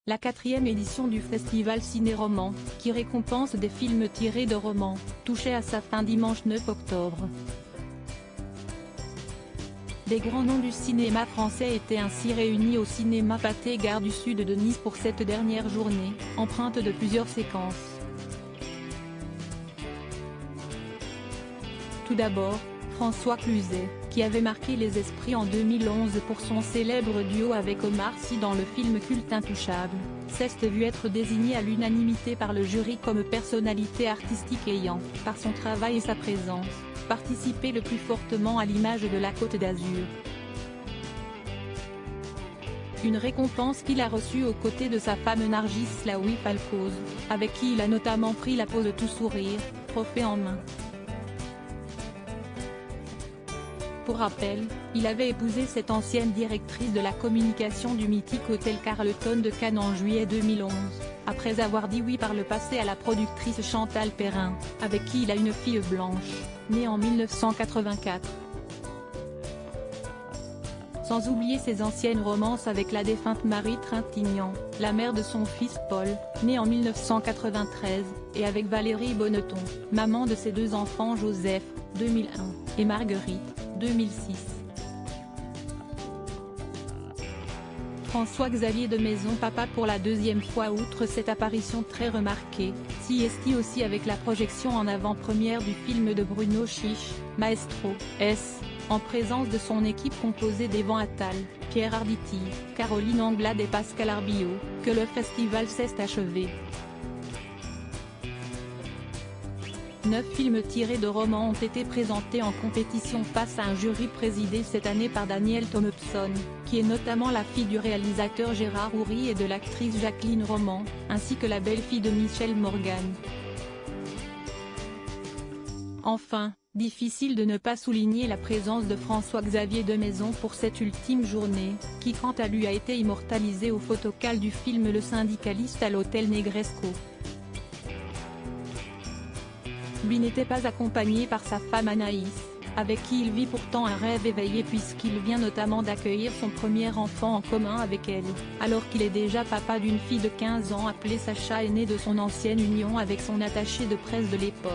La 4e édition du Festival Ciné-Roman, qui récompense des films tirés de romans, touchait à sa fin dimanche 9 octobre. Des grands noms du cinéma français étaient ainsi réunis au cinéma Pathé Gare du Sud de Nice pour cette dernière journée, empreinte de plusieurs séquences. Tout d'abord, François Cluzet, qui avait marqué les esprits en 2011 pour son célèbre duo avec Omar Sy dans le film culte Intouchables, s'est vu être désigné à l'unanimité par le jury comme personnalité artistique ayant, par son travail et sa présence, participé le plus fortement à l'image de la Côte d'Azur. Une récompense qu'il a reçue aux côtés de sa femme Nargis Laoui Falcoz, avec qui il a notamment pris la pose tout sourire, trophée en main. Pour rappel, il avait épousé cette ancienne directrice de la communication du mythique hôtel Carleton de Cannes en juillet 2011, après avoir dit oui par le passé à la productrice Chantal Perrin, avec qui il a une fille blanche, née en 1984. Sans oublier ses anciennes romances avec la défunte Marie Trintignant, la mère de son fils Paul, né en 1993, et avec Valérie Bonneton, maman de ses deux enfants Joseph, 2001, et Marguerite, 2006. François-Xavier de Maison papa pour la deuxième fois. Outre cette apparition très remarquée, s'y est aussi avec la projection en avant-première du film de Bruno Chiche, Maestro, S, en présence de son équipe composée d'Evan Attal, Pierre Arditi, Caroline Anglade et Pascal Arbillot, que le festival s'est achevé. 9 films tirés de romans ont été présentés en compétition face à un jury présidé cette année par Daniel Thompson, qui est notamment la fille du réalisateur Gérard Houry et de l'actrice Jacqueline Roman, ainsi que la belle-fille de Michel Morgan. Enfin, difficile de ne pas souligner la présence de François-Xavier de Maison pour cette ultime journée, qui quant à lui a été immortalisé au photocall du film Le Syndicaliste à l'hôtel Negresco. Lui n'était pas accompagné par sa femme Anaïs, avec qui il vit pourtant un rêve éveillé puisqu'il vient notamment d'accueillir son premier enfant en commun avec elle, alors qu'il est déjà papa d'une fille de 15 ans appelée Sacha, aînée de son ancienne union avec son attaché de presse de l'époque.